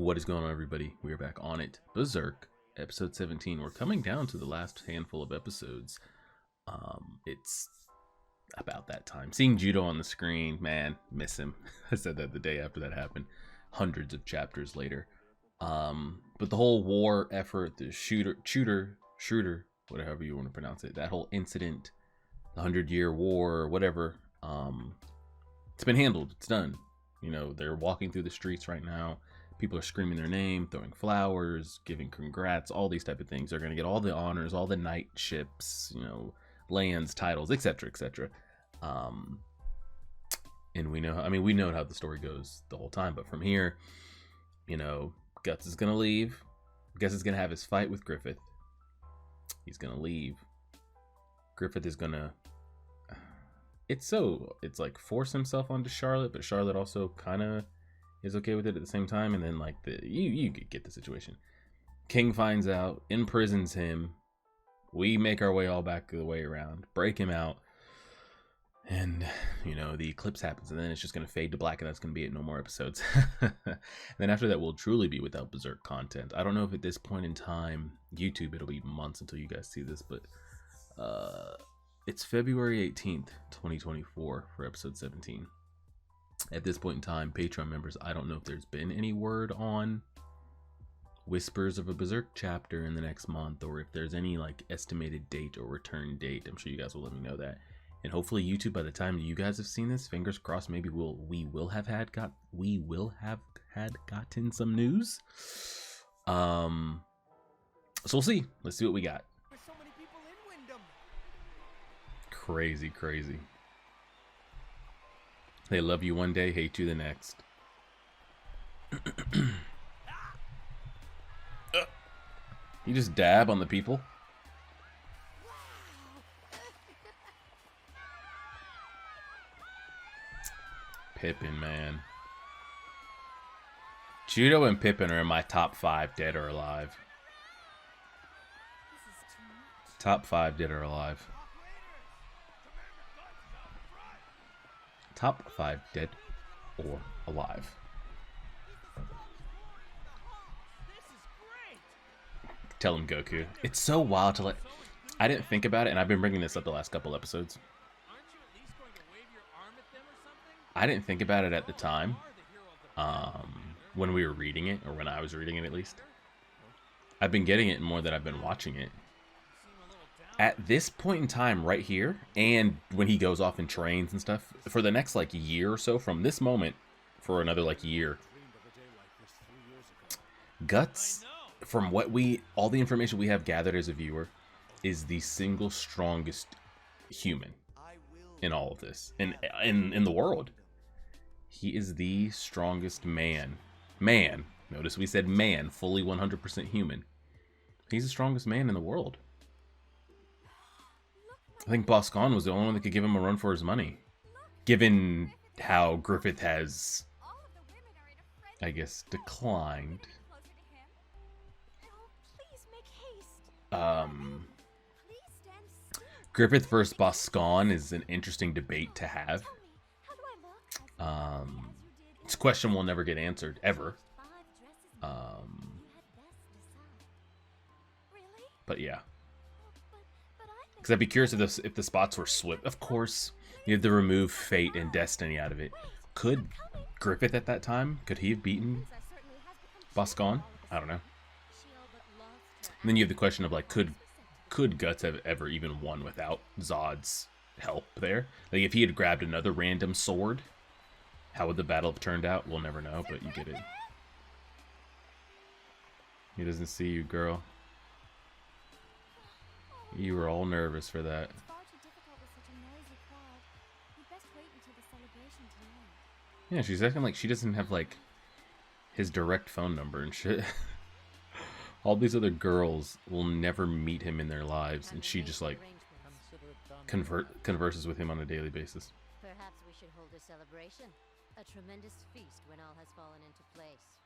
What is going on, everybody? We are back on it. Berserk, episode 17. We're coming down to the last handful of episodes. It's about that time. Seeing Judo on the screen, man, miss him. I said that the day after that happened. Hundreds of chapters later. But the whole war effort, the shooter, whatever you want to pronounce it, that whole incident, the 100-year war, whatever, it's been handled. It's done. You know, they're walking through the streets right now. People are screaming their name, throwing flowers, giving congrats, all these type of things. They're going to get all the honors, all the knight ships, you know, lands, titles, etc., etc. And we know, I mean, we know how the story goes the whole time, but from here, you know, Guts is going to leave. Guts is going to have his fight with Griffith. He's going to leave. Griffith is going to, it's like force himself onto Charlotte, but Charlotte also kind of is okay with it at the same time. And then like you get the situation. King finds out, imprisons him. We make our way all back the way around, break him out, and you know the eclipse happens, and then it's just gonna fade to black, and that's gonna be it. No more episodes. Then after that, we'll truly be without Berserk content. I don't know if at this point in time, YouTube, it'll be months until you guys see this, but it's February 18th, 2024 for episode 17. At this point in time, Patreon members, I don't know if there's been any word on whispers of a Berserk chapter in the next month, or if there's any like estimated date or return date. I'm sure you guys will let me know that. And hopefully YouTube, by the time you guys have seen this, fingers crossed, maybe we will have gotten some news. So we'll see. Let's see what we got. So many people in Wyndham. Crazy. They love you one day, hate you the next. You just dab on the people. Pippin, man. Judo and Pippin are in my top 5 dead or alive. Top 5 dead or alive. Top 5 dead or alive. Tell him, Goku. It's so wild to let... I didn't think about it, and I've been bringing this up the last couple episodes. I didn't think about it at the time, when we were reading it, or when I was reading it at least. I've been getting it more than I've been watching it. At this point in time right here, and when he goes off and trains and stuff, for the next like year or so, from this moment, for another like year, Guts, from what all the information we have gathered as a viewer, is the single strongest human in all of this, in the world. He is the strongest man. Notice we said man, fully 100% human. He's the strongest man in the world. I think Boscon was the only one that could give him a run for his money. Given how Griffith has, I guess, declined. Griffith versus Boscon is an interesting debate to have. It's a question we'll never get answered, ever. But yeah. Because I'd be curious if the spots were swift. Of course, you have to remove fate and destiny out of it. Could Griffith at that time, could he have beaten Boscon? I don't know. And then you have the question of like, could Guts have ever even won without Zod's help there? Like if he had grabbed another random sword, how would the battle have turned out? We'll never know, but you get it. He doesn't see you, girl. You were all nervous for that. Yeah, she's acting like she doesn't have like his direct phone number and shit. All these other girls will never meet him in their lives, and she just like converses with him on a daily basis. Perhaps we should hold a celebration, a tremendous feast when all has fallen into place,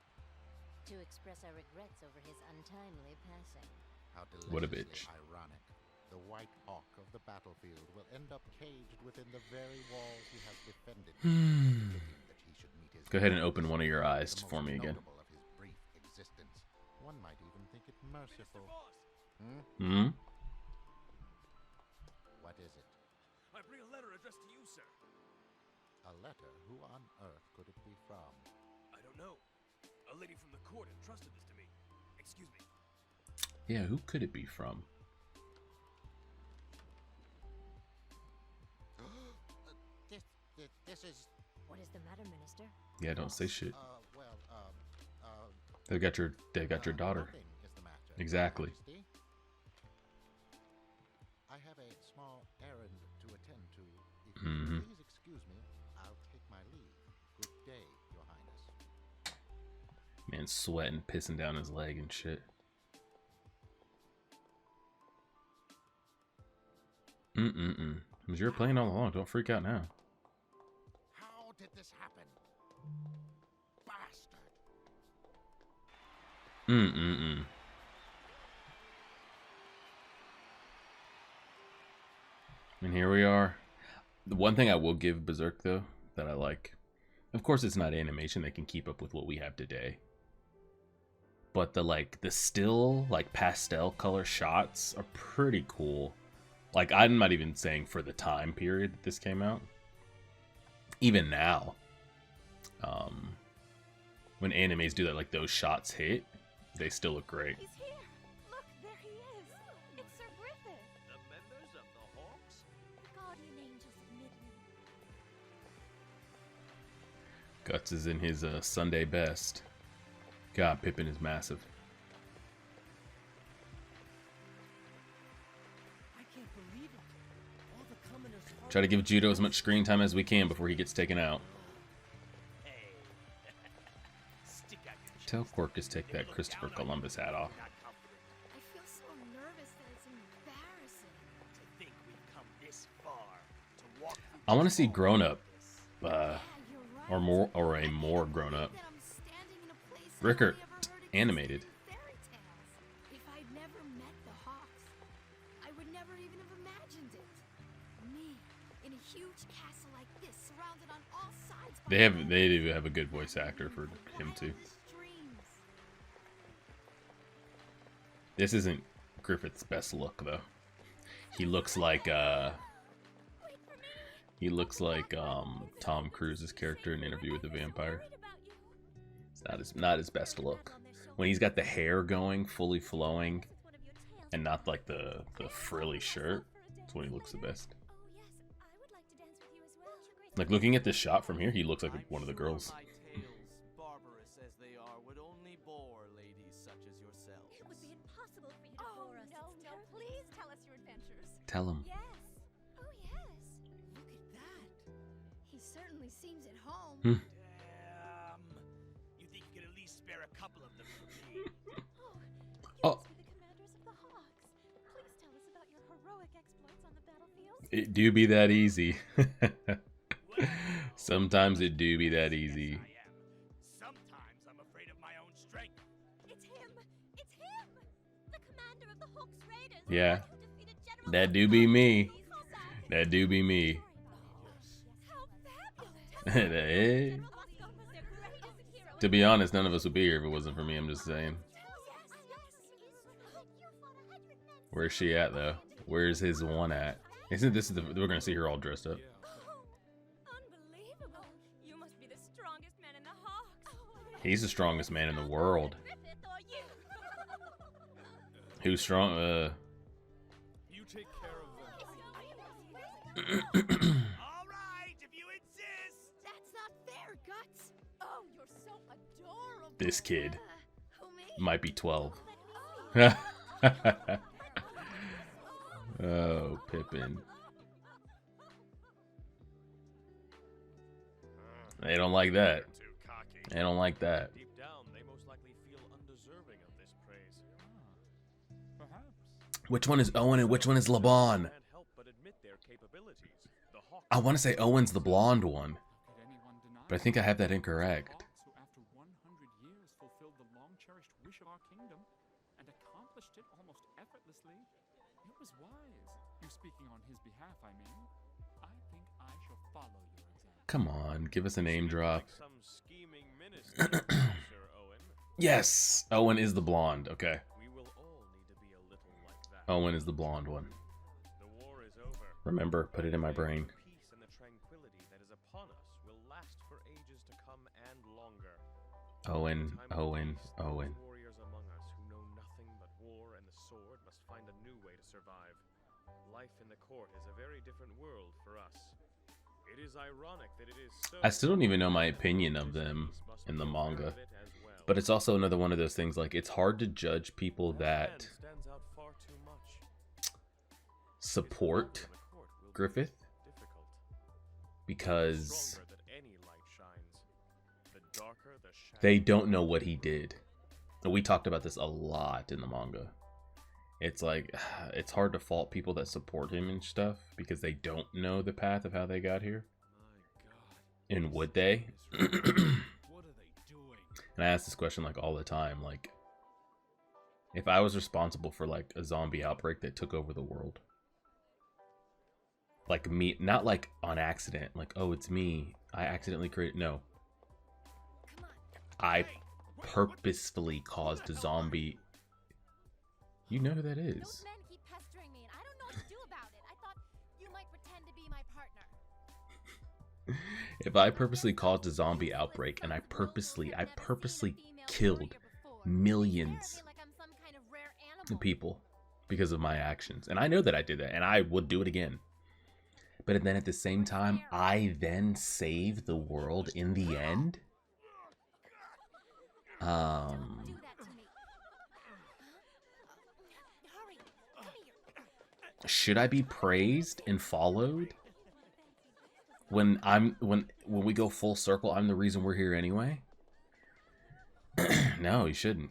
to express our regrets over his untimely passing. How What a bitch. Ironic. The white hawk of the battlefield will end up caged within the very walls he has defended. Go ahead and open one of your eyes for me again. Of his brief merciful. Hmm? What is it? I bring a letter addressed to you, sir. A letter? Who on earth could it be from? I don't know. A lady from the court entrusted this to me. Excuse me. Yeah, who could it be from? This is. What is the matter, Minister? Yeah, don't say shit. Well, They got your daughter. Nothing is the matter, Exactly. Majesty. I have a small errand to attend to. If you Mhm. please excuse me, I'll take my leave. Good day, Your Highness. Man, sweating, pissing down his leg and shit. It was your plan all along. Don't freak out now. How did this happen? Bastard! And here we are. The one thing I will give Berserk, though, that I like, of course it's not animation that can keep up with what we have today, but the still, like, pastel color shots are pretty cool. Like, I'm not even saying for the time period that this came out. Even now, when animes do that, like, those shots hit, they still look great. He's here! Look, there he is! It's Sir Griffith! The members of the Hawks? The guardian angels of Midland. Guts is in his Sunday best. God, Pippin is massive. I can't believe it. All the commoners. Try to give Judo as much screen time as we can before he gets taken out. Hey. Stick out your Tell chest. Quirkus take that Christopher Columbus hat off. Not confident I feel so nervous that it's embarrassing. to think we've come this far to walk through I want to this see hall grown up, Yeah, you're right. or more, or I a can't more believe grown up. that I'm standing in a place I've Rickert, only ever heard animated. existed in fairy tales. If I'd never met the Hawks, I would never even have imagined it. Me, in a huge castle like this, surrounded on all sides by They do have a good voice actor for him too. wildest dreams. This isn't Griffith's best look though. He looks like Tom Cruise's character in Interview with the Vampire. It's not his best look. When he's got the hair going, fully flowing, and not like the frilly shirt, that's when he looks the best. Like looking at this shot from here, he looks like one of the girls. My tales, barbarous as they are, would only bore ladies such as yourselves. It would be impossible for you to bore us. No, please tell us your adventures. Tell him. Yes. Oh, yes. Look at that. He certainly seems at home. Hmm. Damn. You think you could at least spare a couple of them for me? Oh. You must be the commanders of the Hawks. Please tell us about your heroic exploits on the battlefield. It do be that easy. Well, Sometimes it do be that easy. yes, I am. Sometimes I'm afraid of my own strength. It's him! It's him! The commander of the Hawks Raiders! Yeah. Who defeated General That do be me. Please tell us. That do be me. How fabulous! Hey. General Bosco was their greatest hero. To be honest, none of us would be here if it wasn't for me. I'm just saying. Where's she at though? Where's his one at? Isn't this we're gonna see her all dressed up? Unbelievable! You must be the strongest man in the Hawks. He's the strongest man in the world. Griffith or you? Who's strong? You take care of them. All right, if you insist. That's not fair, Guts. Oh, you're so adorable. This kid Who me? might be 12. Oh, Pippin. They don't like that. Too cocky. They don't like that. Deep down, they most likely feel undeserving of this praise. Perhaps. Which one is Owen and which one is LeBon? Can't help but admit their capabilities. The Hawks I want to say Owen's the blonde one, Could anyone deny but I think I have that incorrect. Hawks who after 100 years fulfilled the long-cherished wish of our kingdom and accomplished it almost effortlessly? It was wise. You speaking on his behalf, I mean. I think I shall follow your example. Come on, give us a name drop. like some scheming minister, Sir Owen. Yes, Owen is the blonde. Okay. We will all Owen is the blonde one. The war is over. Remember, put it in my brain. The peace and the tranquility that is upon us will last for ages to come and longer. Owen, Time of Owen, peace, those Owen. warriors among us who know nothing but war and the sword must find a new way to survive. Life in the court is a very different world for us. It is ironic that it is so. I still don't even know my opinion of them in the manga. But it's also another one of those things, like, it's hard to judge people that stands out far too much. support Griffith Difficult. because Stronger that any light shines. The darker the shadow. they don't know what he did. And we talked about this a lot in the manga. It's like, it's hard to fault people that support him and stuff because they don't know the path of how they got here. My God. And would they? What are they doing? And I ask this question like all the time, like, if I was responsible for like a zombie outbreak that took over the world, like me, not like on accident, like, oh, it's me, I accidentally created, no, Come on. I purposefully caused a zombie. You know who that Those is. men keep pestering me, and I don't know what to do about it. I thought you might pretend to be my partner. If I purposely caused a zombie outbreak and I purposely killed millions of people because of my actions, and I know that I did that, and I would do it again. But then at the same time, I then save the world in the end. Do that to me. Hurry, come here. Should I be praised and followed? When we go full circle, I'm the reason we're here anyway. No, you shouldn't.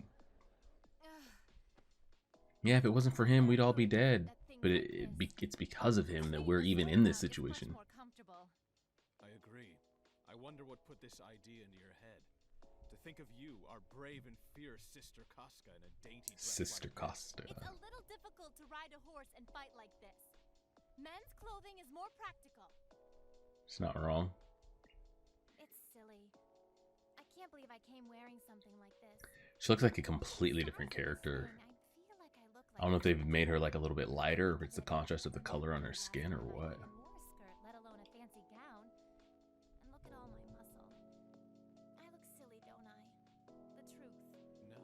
Yeah, if it wasn't for him, we'd all be dead. But it's because of him that we're even in this situation. I agree. I wonder what put this idea into your head. To think of you, our brave and fierce Sister Casca, in a dainty dress Sister like Costa. It's a little difficult to ride a horse and fight like this. Men's clothing is more practical. It's not wrong. It's silly. I can't believe I came wearing something like this. She looks like a completely different character. I feel like I look like I don't know if they've made her like a little bit lighter, or if it's the contrast of the color on her skin, or what. I wore a skirt, let alone a fancy gown. And look at all my muscle. I look silly, don't I? The truth. No,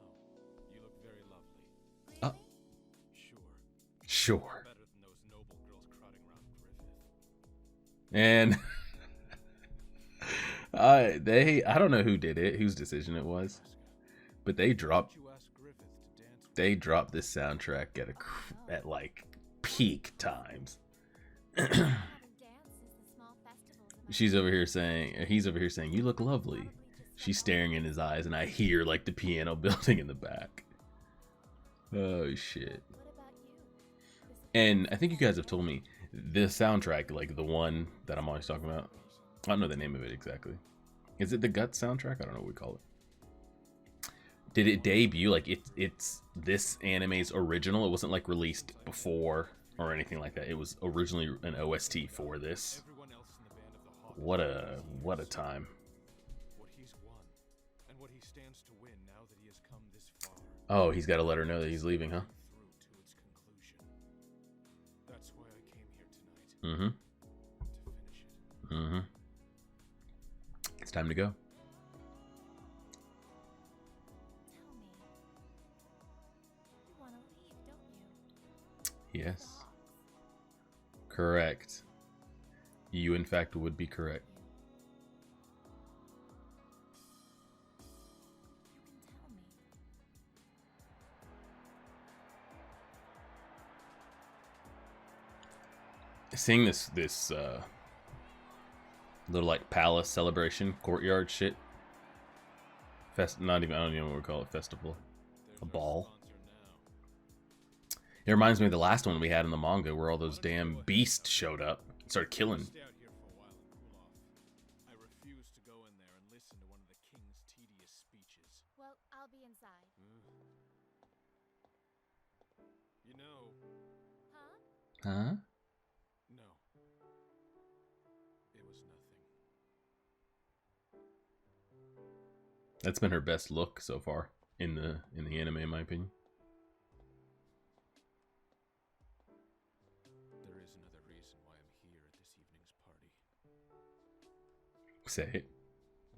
you look very lovely. Uh. Sure. Sure. Better than those noble girls crowding around Griffith. And I don't know who did it, whose decision it was, but they dropped You ask Griffith to dance with they dropped this soundtrack at like peak times. How to dance is the small festivals in my He's over here saying, "You look lovely." She's staring in his eyes, and I hear like the piano building in the back. Oh shit! What about you? And I think you guys have told me the soundtrack, like the one that I'm always talking about. I don't know the name of it exactly. Is it the Gut soundtrack? I don't know what we call it. Did it debut like it's this anime's original? It wasn't like released before or anything like that. It was originally an OST for this. everyone else in the band of the Hawk. What a time. What he's won, and what he stands to win now that he has come this far. Oh, he's got to let her know that he's leaving, huh? Through to its conclusion. That's why I came here tonight. Mm-hmm. To finish it. Mm-hmm. It's time to go. Tell me. You want to leave, don't you? Yes. Correct. You, in fact, would be correct. You can tell me. Seeing this little like palace celebration courtyard shit. Not even, I don't even know what we call it, festival. A ball. It reminds me of the last one we had in the manga where all those damn beasts showed up and started killing. Stay out here for a while and cool off. I refuse to go in there and listen to one of the king's tedious speeches. Well, I'll be inside. You know, Huh? Huh? no. It was nothing. That's been her best look so far in the anime, in my opinion. Say it.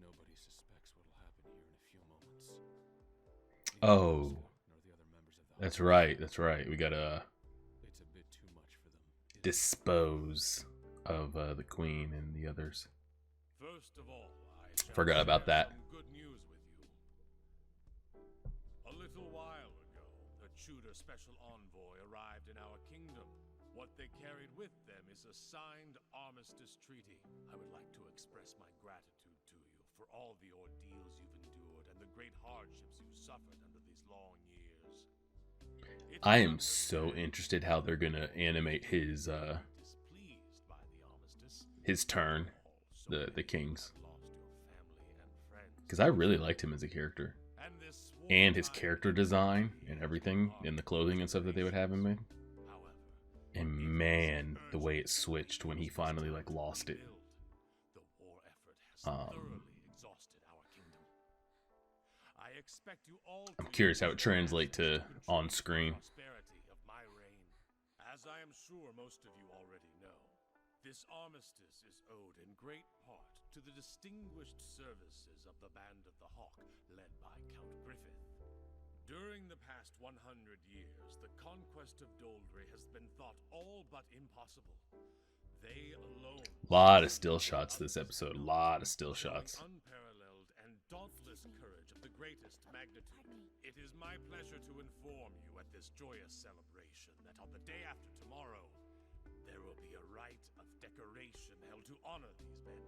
Nobody suspects what'll happen here in a few moments. Oh, Nor the other members of the that's right. That's right. We gotta It's a bit too much for them. dispose of the queen and the others. First of all, I shall Forgot about share that. some good news with you. A little while ago, the Tudor Special Envoy arrived in our kingdom. What they carried with them is a signed armistice treaty. I would like to express my gratitude to you for all the ordeals you've endured and the great hardships you suffered under these long years. I am so interested how they're gonna animate his Displeased by the armistice, turn, so the many kings, have lost your family and friends. because I really liked him as a character, And this and his wartime character design and everything, and the clothing and stuff that they would have him in. However, And man, the way it switched when he finally like lost it. the war effort has thoroughly exhausted our kingdom. I expect you all I'm to curious how use it translates your to on screen. prosperity of my reign. As I am sure most of you already know, this armistice is owed in great part to the distinguished services of the Band of the Hawk, led by Count Griffith. During the past 100 years, the conquest of Doldry has been thought all but impossible. They alone. Lot of still shots this episode. Lot of still showing shots. Unparalleled and dauntless courage of the greatest magnitude. It is my pleasure to inform you at this joyous celebration that on the day after tomorrow, there will be a rite of decoration held to honor these men.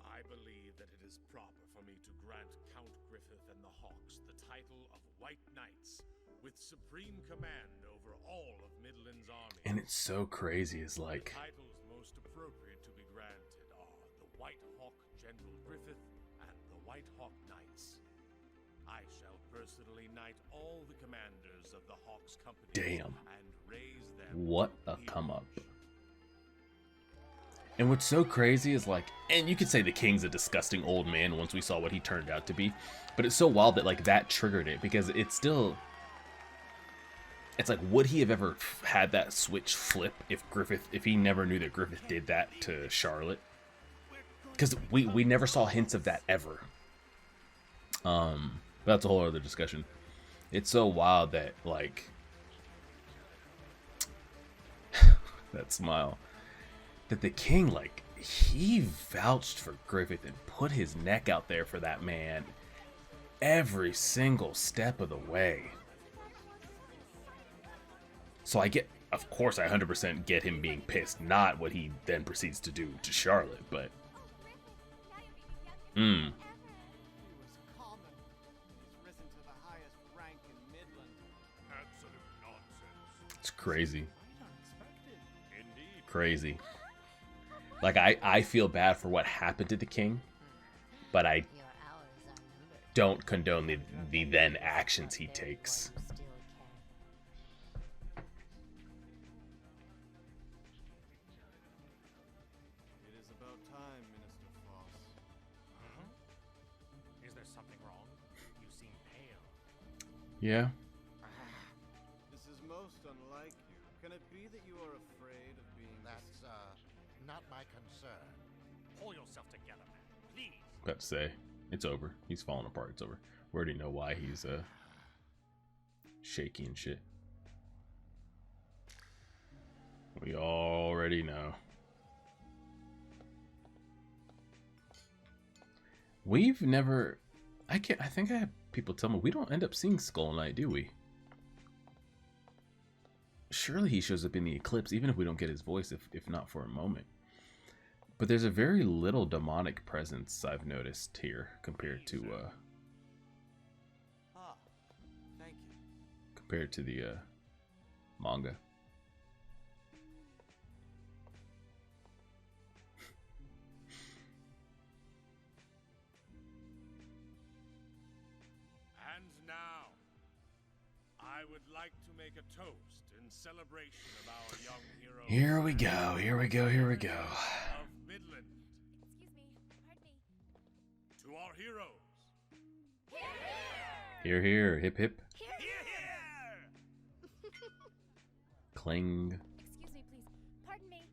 I believe that it is proper for me to grant Count Griffith and the Hawks the title of White Knights, with supreme command over all of Midland's army. And it's so crazy. Is like The titles most appropriate to be granted are the White Hawk General Griffith and the White Hawk Knights. I shall personally knight all the commanders of the Hawks Company Damn. and raise them. what a come up. And what's so crazy is like, and you could say the king's a disgusting old man once we saw what he turned out to be, but it's so wild that like that triggered it, because it's still, it's like, would he have ever had that switch flip if he never knew that Griffith did that to Charlotte? Because we never saw hints of that ever. But that's a whole other discussion. It's so wild that like that smile. That the king, like, he vouched for Griffith and put his neck out there for that man every single step of the way. So I get, of course, I 100% get him being pissed, not what he then proceeds to do to Charlotte, but... He was common. He's risen to the highest rank in Midland. Absolute nonsense. It's crazy. Indeed. Crazy. Like, I feel bad for what happened to the king, but I Your hours are numbered. don't condone the then actions he takes. One who still can. It is about time, Minister Floss. Is there something wrong? You seem pale. Yeah. This is most unlike you. Can it be that you are afraid of being That's, not my concern. Pull yourself together, man. Please. Got to say, it's over. He's falling apart. It's over. We already know why he's shaky and shit. We already know. We've never. I think I had people tell me we don't end up seeing Skull Knight, do we? Surely he shows up in the eclipse, even if we don't get his voice, if not for a moment. But there's a very little demonic presence I've noticed here compared to Thank you. the manga. And now, I would like to make a toast in celebration of our young hero. Here we go. Here we go. Here we go. Of Midland. Excuse me, pardon me. To our heroes. Here, here. Hip, hip. Here, Here! Cling. Excuse me, please. Pardon me.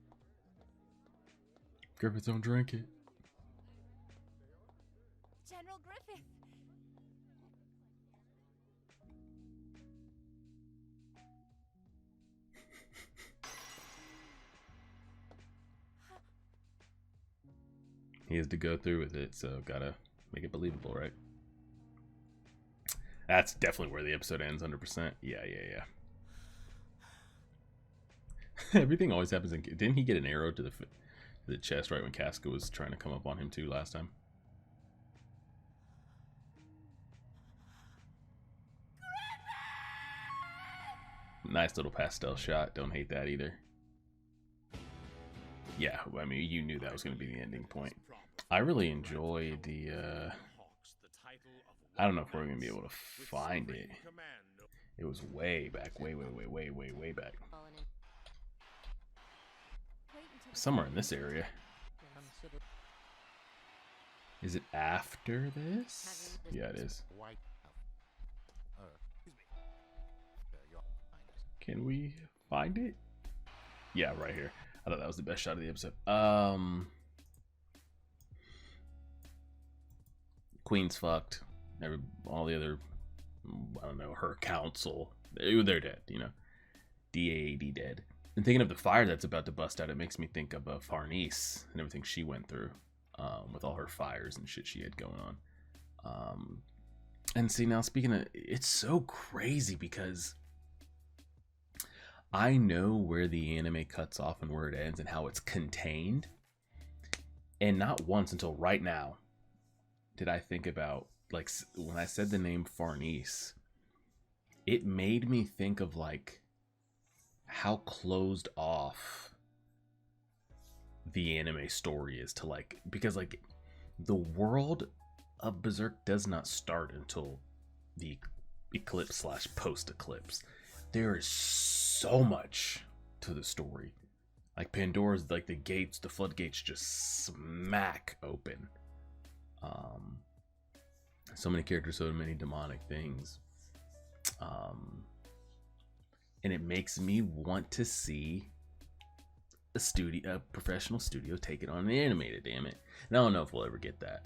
Griffith, don't drink it. He has to go through with it, so gotta make it believable, right? That's definitely where the episode ends, 100%. Yeah. Everything always happens in... Didn't he get an arrow to the chest right when Casca was trying to come up on him too last time? Nice little pastel shot. Don't hate that either. Yeah, I mean, you knew that was going to be the ending point. I really enjoy the... I don't know if we're going to be able to find it. It was way back. Way back. Somewhere in this area. Is it after this? Yeah, it is. Can we find it? Yeah, right here. I thought that was the best shot of the episode. Queen's fucked. All the other, I don't know, her council, they're dead, you know. DAAD dead. And thinking of the fire that's about to bust out, it makes me think of Farnese and everything she went through, with all her fires and shit she had going on. And see, now speaking of, it's so crazy because I know where the anime cuts off and where it ends and how it's contained. And not once until right now did I think about, like, when I said the name Farnese, it made me think of, like, how closed off the anime story is to, like, because, like, the world of Berserk does not start until the eclipse / post-eclipse. There is so much to the story. Like, Pandora's, like, the gates, the floodgates just smack open. So many characters, so many demonic things. And it makes me want to see a professional studio take it on and animate it, damn it. And I don't know if we'll ever get that.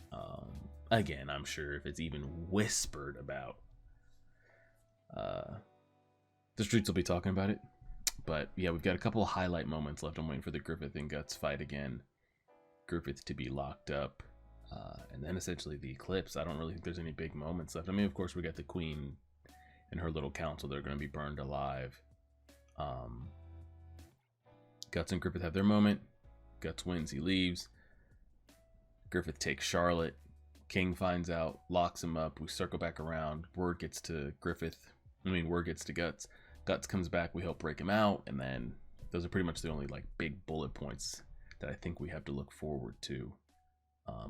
Again, I'm sure if it's even whispered about, the streets will be talking about it. But yeah, we've got a couple of highlight moments left. I'm waiting for the Griffith and Guts fight again. Griffith to be locked up. And then essentially the eclipse. I don't really think there's any big moments left. I mean, of course, we got the Queen and her little council. They're going to be burned alive. Guts and Griffith have their moment. Guts wins. He leaves. Griffith takes Charlotte. King finds out, locks him up. We circle back around. Word gets to Guts. Guts comes back. We help break him out. And then those are pretty much the only, like, big bullet points that I think we have to look forward to.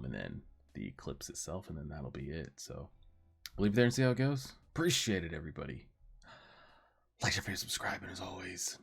And then the eclipse itself, and then that'll be it. So we'll leave it there and see how it goes. Appreciate it, everybody. Like, share, subscribe, and as always,